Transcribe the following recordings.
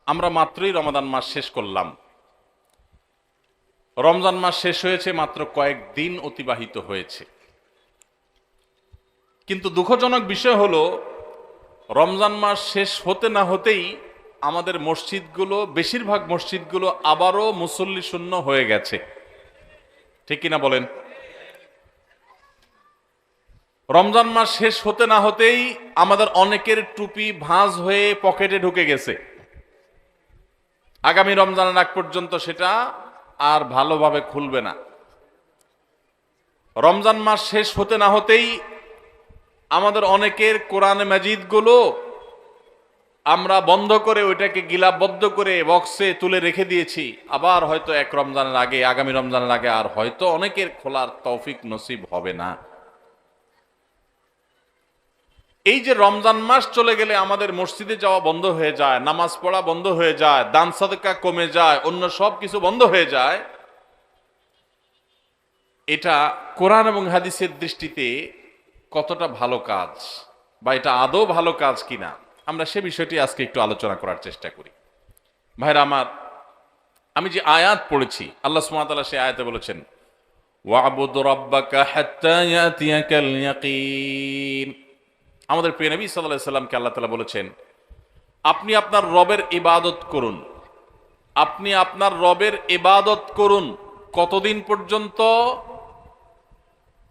আমরা মাত্রই রমাদান মাস শেষ করলাম। রমজান মাস শেষ হয়েছে, মাত্র কয়েকদিন অতিবাহিত হয়েছে। কিন্তু দুঃখজনক বিষয় হলো, রমজান মাস শেষ হতে না হতেই আমাদের মসজিদগুলো, বেশিরভাগ মসজিদগুলো আবারও মুসল্লি শূন্য হয়ে গেছে। ঠিক কিনা বলেন? রমজান মাস শেষ হতে না হতেই আমাদের অনেকের টুপি ভাঁজ হয়ে পকেটে ঢুকে গেছে। আগামী রমজানের আগ পর্যন্ত সেটা আর ভালোভাবে খুলবে না। রমজান মাস শেষ হতে না হতেই আমাদের অনেকের কোরআন মাজিদগুলো আমরা বন্ধ করে ওইটাকে গিলাবদ্ধ করে বক্সে তুলে রেখে দিয়েছি। আবার হয়তো এক রমজানের আগে, আগামী রমজানের আগে আর হয়তো অনেকের খোলার তৌফিক নসিব হবে না। এই যে রমজান মাস চলে গেলে আমাদের মসজিদে যাওয়া বন্ধ হয়ে যায়, নামাজ পড়া বন্ধ হয়ে যায়, দান সাদকা কমে যায়, অন্য সব কিছু বন্ধ হয়ে যায়, এটা কোরআন এবং হাদিসের দৃষ্টিতে কতটা ভালো কাজ, বা এটা আদৌ ভালো কাজ কিনা, আমরা সে বিষয়টি আজকে একটু আলোচনা করার চেষ্টা করি। ভাইরা আমার, আমি যে আয়াত পড়েছি, আল্লাহ সুবহানাহু ওয়া তাআলা সেই আয়াতে বলেছেন, ওয়া'বুদ রাব্বাকা হাত্তা ইয়াতিয়াকাল ইয়াকিন। আমাদের প্রিয় নবী সাল্লাল্লাহু আলাইহি সাল্লামকে আল্লাহ তাআলা বলেছেন, আপনি আপনার রবের ইবাদত করুন। আপনি আপনার রবের ইবাদত করুন কতদিন পর্যন্ত?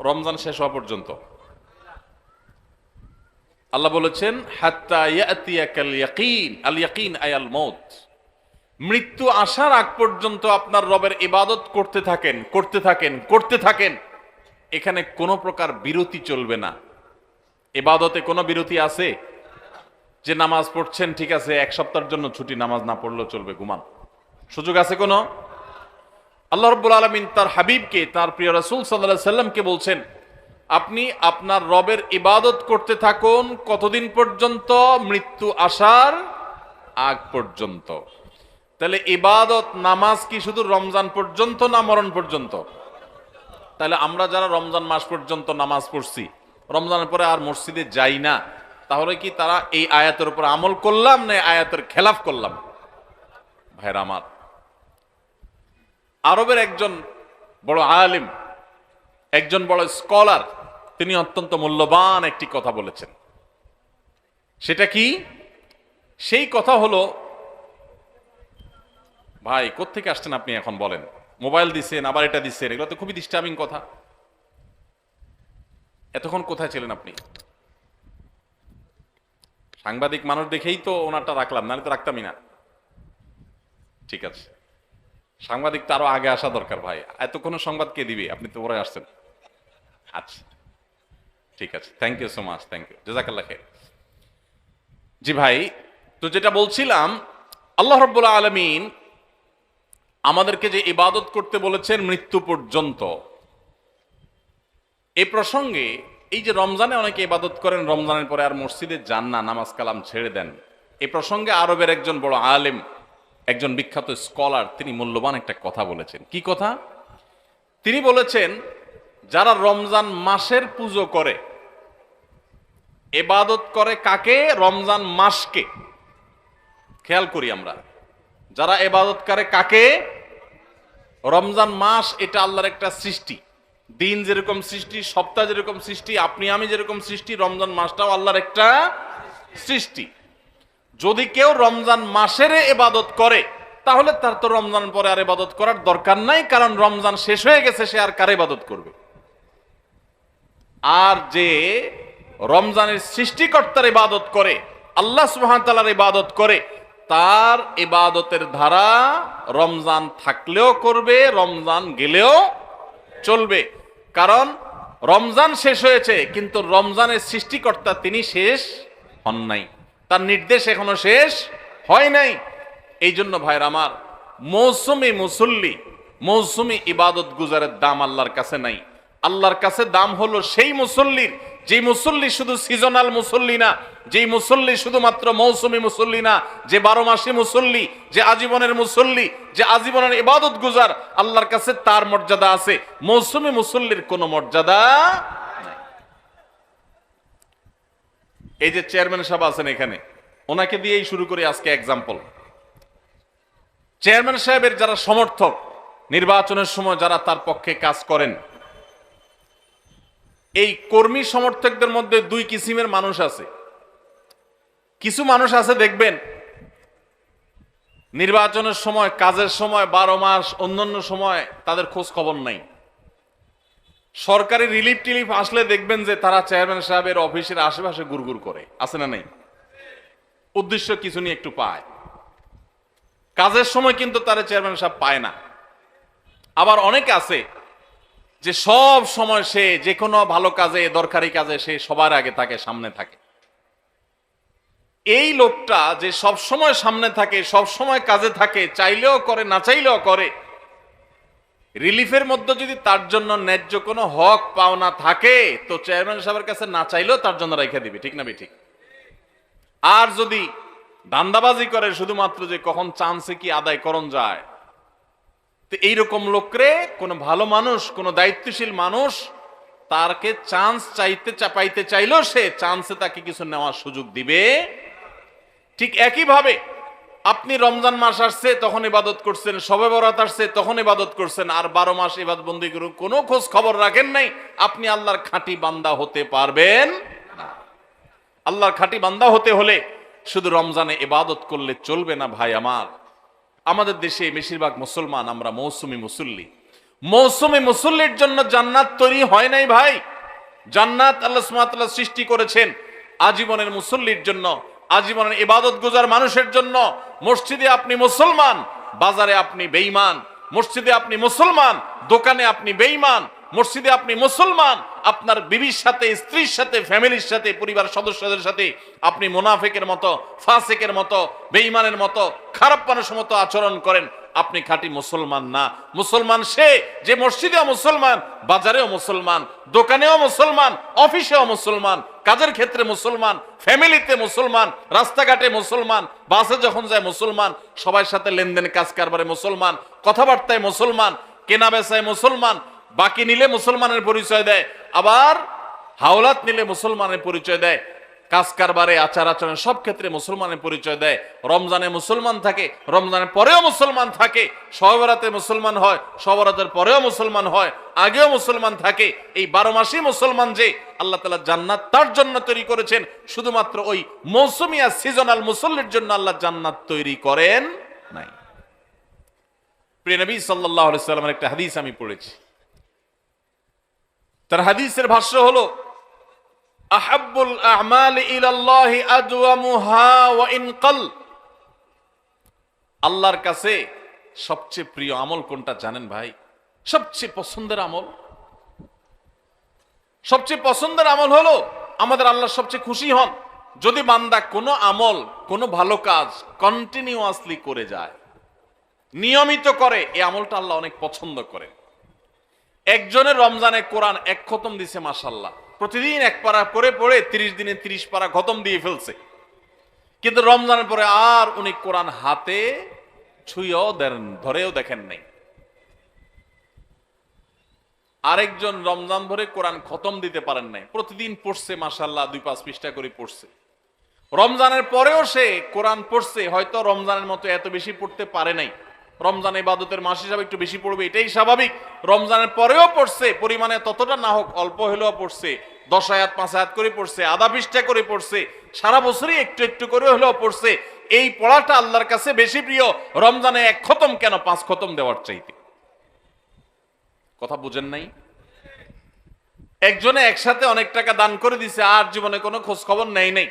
রমজান শেষ হওয়া পর্যন্ত। আল্লাহ বলেছেন হাত্তা ইয়াতিয়াকাল ইয়াকিন। আল ইয়াকিন আয়াল মউত। মৃত্যু আসার আগ পর্যন্ত আপনার রবের ইবাদত করতে থাকেন, করতে থাকেন, করতে থাকেন। এখানে কোনো প্রকার বিরতি চলবে না। ইবাদতে কোনো বিরতি আছে? যে নামাজ পড়ছেন, ঠিক আছে, এক সপ্তাহের জন্য ছুটি, নামাজ না পড়লেও চলবে, ঘুমান, সুযোগ আছে কোনো? আল্লাহ রাব্বুল আলামিন তার হাবিবকে, তার প্রিয় রাসূল সাল্লাল্লাহু আলাইহি সাল্লামকে বলছেন, আপনি আপনার রবের ইবাদত করতে থাকুন কতদিন পর্যন্ত? মৃত্যু আসার আগ পর্যন্ত। তাহলে ইবাদত, নামাজ কি শুধু রমজান পর্যন্ত না মরণ পর্যন্ত? তাহলে আমরা যারা রমজান মাস পর্যন্ত নামাজ পড়ছি, রমজানের পরে আর মসজিদে যাই না, তাহলে কি তারা এই আয়াতের উপর আমল করলাম না আয়াতের খেলাফ করলাম? ভাইরা আমার, আরবের একজন বড় আলিম, একজন বড় স্কলার, তিনি অত্যন্ত মূল্যবান একটি কথা বলেছেন। সেটা কি? সেই কথা হলো, ভাই কোত্থেকে আসছেন আপনি এখন বলেন? মোবাইল দিচ্ছেন, আবার এটা দিচ্ছেন, এগুলো তো খুবই ডিস্টার্বিং কথা। এতক্ষণ কোথায় ছিলেন আপনি? সাংবাদিক মানুষ দেখেই তো ওনারটা রাখলাম, নাহলে তো রাখতামই না। ঠিক আছে, সাংবাদিক তো আরো আগে আসা দরকার ভাই। এতক্ষণ সংবাদ কে দিবে? আপনি তো পরে আসছেন। আচ্ছা, ঠিক আছে, thank you so much, thank you, জাযাকাল্লাহ খাইর। জি ভাই, তো যেটা বলছিলাম, আল্লাহ রাব্বুল আলামিন আমাদেরকে যে ইবাদত করতে বলেছেন মৃত্যু পর্যন্ত, এই প্রসঙ্গে এই যে রমজানে অনেকে ইবাদত করেন, রমজানের পরে আর মসজিদে যান না, নামাজ কালাম ছেড়ে দেন, এই প্রসঙ্গে আরবের একজন বড় আলেম, একজন বিখ্যাত স্কলার, তিনি মূল্যবান একটা কথা বলেছেন। কি কথা? তিনি বলেছেন, যারা রমজান মাসের পুজো করে, ইবাদত করে কাকে? রমজান মাসকে। খেয়াল করি আমরা, যারা ইবাদত করে কাকে? রমজান মাস এটা আল্লাহর একটা সৃষ্টি। দিন যেরকম সৃষ্টি, সপ্তাহ যেরকম সৃষ্টি, আপনি আমি যেরকম সৃষ্টি, রমজান মাসটাও আল্লাহর একটা সৃষ্টি। যদি কেউ রমজান মাসের ইবাদত করে, তাহলে তার তো রমজান পরে আর ইবাদত করার দরকার নাই, কারণ রমজান শেষ হয়ে গেছে, সে আর কার ইবাদত করবে? আর যে রমজানের সৃষ্টিকর্তার ইবাদত করে, আল্লাহ সুবহানাহু ওয়া তাআলার ইবাদত করে, তার ইবাদতের ধারা রমজান থাকলেও করবে, রমজান গেলেও চলবে। কারণ রমজান শেষ হয়েছে, কিন্তু রমজানের সৃষ্টিকর্তা তিনি শেষ হন নাই, তার নির্দেশ এখনো শেষ হয় নাই। এই জন্য ভাইরা আমার, মৌসুমি মুসল্লি, মৌসুমি ইবাদত গুজারের দাম আল্লাহর কাছে নাই। আল্লাহর কাছে দাম হলো সেই মুসল্লির, যে মুসল্লি শুধু সিজনাল মুসল্লি না, যেই মুসল্লি শুধুমাত্র মৌসুমি মুসল্লি না, যে 12 মাসি মুসল্লি, যে আজীবনের মুসল্লি, যে আজীবনের ইবাদত গুজার, আল্লাহর কাছে তার মর্যাদা আছে, মৌসুমি মুসল্লির কোনো মর্যাদা নাই। এই যে চেয়ারম্যান সাহেব আছেন এখানে, ওনাকে দিয়েই শুরু করি আজকে এক্সাম্পল। চেয়ারম্যান সাহেবের যারা সমর্থক, নির্বাচনের সময় যারা তার পক্ষে কাজ করেন, এই কর্মী সমর্থকদের মধ্যে দুই কিসিমের মানুষ আছে। কিছু মানুষ আছে দেখবেন নির্বাচনের সময়, কাজের সময়, 12 মাস অন্যান্য সময় তাদের খোঁজ খবর নাই। সরকারি রিলিফ টিলিফ আসলে দেখবেন যে তারা চেয়ারম্যান সাহেবের অফিসের আশেপাশে গুড়গুড় করে, আছে না নাই? উদ্দেশ্য কিছু নিয়ে একটু পায়। কাজের সময় কিন্তু তারা চেয়ারম্যান সাহেব পায় না। আবার অনেকে আছে যে সব সময় সে যে কোনো ভালো কাজে, দরকারি কাজে সে সবার আগে থাকে, সামনে থাকে। এই লোকটা যে সব সময় সামনে থাকে, সব সময় কাজে থাকে, চাইলেও করে না চাইলেও করে, রিলিফের মধ্যে যদি তার জন্য ন্যায্য কোনো হক পাওনা থাকে তো চেয়ারম্যান সাহেবের কাছে না চাইলেও তার জন্য রেখে দিবে, ঠিক না ঠিক? আর যদি ধান্দাবাজি করে শুধুমাত্র যে কখন চান্সে কি আদায় করণ যায়, তো এইরকম লোকরে কোনো ভালো মানুষ, কোনো দায়িত্বশীল মানুষ তারকে চান্স পাইতে চাইলেও সে চান্সে তাকে কিছু নেওয়ার সুযোগ দিবে। ঠিক একইভাবে আপনি রমজান মাস আসছে তখন ইবাদত করছেন, শবে বরাত আসছে তখন ইবাদত করছেন, আর 12 মাস ইবাদত বন্দি করুন, কোনো খোঁজ খবর রাখেন নাই, আপনি আল্লাহর খাঁটি বান্দা হতে পারবেন না। আল্লাহর খাঁটি বান্দা হতে হলে শুধু রমজানে ইবাদত করলে চলবে না ভাই আমার। আমাদের দেশে বেশিরভাগ মুসলমান আমরা মৌসুমী মুসল্লি। মৌসুমী মুসল্লির জন্য জান্নাত তৈরি হয় নাই ভাই। জান্নাত আল্লাহ সুবহানাহু ওয়া তাআলা সৃষ্টি করেছেন আজীবনের মুসল্লির জন্য, আজীবনের ইবাদত গুজার মানুষের জন্য। মসজিদে আপনি মুসলমান, বাজারে আপনি বেঈমান। মসজিদে আপনি মুসলমান, দোকানে আপনি বেঈমান। মসজিদে আপনি মুসলমান, আপনার বিবির সাথে, স্ত্রীর সাথে, ফ্যামিলির সাথে, পরিবার সদস্যদের সাথে আপনি মুনাফিকের মতো, ফাসিকের মতো, বেঈমানের মতো, খারাপ মানুষের মতো আচরণ করেন, আপনি খাঁটি মুসলমান না। মুসলমান সে যে মসজিদেও মুসলমান, বাজারেও মুসলমান, দোকানেও মুসলমান, অফিসেও মুসলমান, কাজের ক্ষেত্রে মুসলমান, ফ্যামিলিতে মুসলমান, রাস্তাঘাটে মুসলমান, বাসে যখন যায় মুসলমান, সবার সাথে লেনদেন কাজ কারবারে মুসলমান, কথাবার্তায় মুসলমান, কেনা বেচায় মুসলমান, বাকি নিলে মুসলমানের পরিচয় দেয়, আবার হাওলাত নিলে মুসলমানের পরিচয় দেয়, কাজ কারবারে, আচার আচরণ সব ক্ষেত্রে মুসলমানের পরিচয় দেয়। রমজানে মুসলমান থাকে, রমজানের পরেও মুসলমান থাকে, শবে বরাতে মুসলমান হয়, শবে বরাতের পরেও মুসলমান হয়, আগেও মুসলমান থাকে। এই 12 মাসই মুসলমান যে আল্লাহ তাআলা জান্নাত তার জন্য তৈরি করেছেন, শুধুমাত্র ওই মৌসুমিয়া সিজনাল মুসল্লির জন্য আল্লাহ জান্নাত তৈরি করেন নাই। প্রিয় নবী সাল্লাল্লাহু আলাইহি ওয়াসাল্লামের একটা হাদিস আমি পড়েছি। তার হাদিসের ভাষ্য হলো, আহাব্বুল আ'মালি ইলাল্লাহি আদওয়ামুহা ওয়া ইন ক্বাল। আল্লাহর কাছে সবচেয়ে প্রিয় আমল কোনটা জানেন ভাই? সবচেয়ে পছন্দের আমল, সবচেয়ে পছন্দের আমল হলো আমাদের আল্লাহ সবচেয়ে খুশি হন যদি বান্দা কোনো আমল, কোনো ভালো কাজ কন্টিনিউয়াসলি করে যায়, নিয়মিত করে। এই আমলটা আল্লাহ অনেক পছন্দ করে। একজনের রমজানে কোরআন 1 খতম দিছে, মাশাআল্লাহ, প্রতিদিন 1 পারা করে পড়ে 30 দিনে 30 পারা খতম দিয়ে ফেলছে, কিন্তু রমজানের পরে আর উনি কোরআন হাতে ছুঁয়েও ধরেও দেখেন নাই। আরেকজন রমজান ভরে কোরআন খতম দিতে পারেন নাই, প্রতিদিন পড়ছে, মাশাআল্লাহ 2-5 পৃষ্ঠা করে পড়ছে। রমজানের পরেও সে কোরআন পড়ছে, হয়তো রমজানের মতো এত বেশি পড়তে পারে নাই, রমজান ইবাদতের মাস হিসাবে একটু বেশি পড়বে, এটাই স্বাভাবিক। রমজানের পরেও পড়ছে, পরিমাণে ততটা না হোক, অল্প হলেও পড়ছে, 10 আয়াত 5 আয়াত করে পড়ছে, আধা পৃষ্ঠা করে পড়ছে, সারা বছরই একটু একটু করে হলেও পড়ছে। এই পড়াটা আল্লাহর কাছে বেশি প্রিয় রমজানে 1 খতম কেন 5 খতম দেওয়ার চাইতে। কথা বুঝেন নাই? একজনে একসাথে অনেক টাকা দান করে দিছে, আর জীবনে কোনো খোঁজ খবর নেই নাই।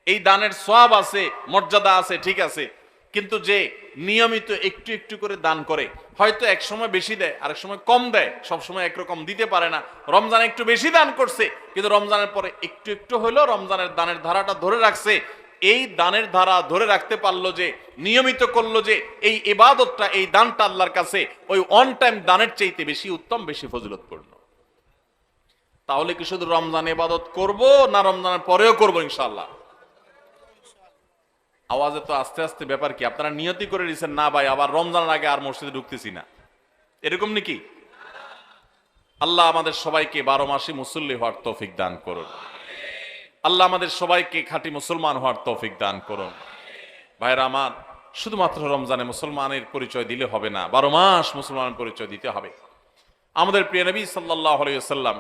এই দানের সওয়াব আছে, মর্যাদা আছে, ঠিক আছে, কিন্তু যে নিয়মিত একটু একটু করে দান করে, হয়তো এক সময় বেশি দেয়, আরেক সময় কম দেয়, সব সময় একরকম দিতে পারে না। রমজানে একটু বেশি দান করছে, কিন্তু রমজানের পরে একটু একটু হলেও রমজানের দানের ধারাটা ধরে রাখছে। এই দানের ধারা ধরে রাখতে পারলো যে, নিয়মিত করলো যে, এই ইবাদতটা, এই দানটা আল্লাহর কাছে ওই অন টাইম দানের চাইতে বেশি উত্তম, বেশি ফজিলতপূর্ণ। তাহলে কি শুধু রমজান ইবাদত করব, না রমজানের পরেও করব ইনশাআল্লাহ? আওয়াজে তো আস্তে আস্তে ব্যাপার কি? আপনারা নিয়তি করে দিয়েছেন না ভাই আবার রমজানের আগে আর মসজিদে ঢুকতেছি না, এরকম নাকি? আল্লাহ আমাদের সবাইকে 12 মাসে মুসল্লি হওয়ার তৌফিক দান করুন। আল্লাহ আমাদের সবাইকে খাঁটি মুসলমান হওয়ার তৌফিক দান করুন। ভাইরা আমার, শুধুমাত্র রমজানে মুসলমানের পরিচয় দিলে হবে না, 12 মাস মুসলমানের পরিচয় দিতে হবে। আমাদের প্রিয় নবী সাল্লাল্লাহু আলাইহি ওয়াসাল্লাম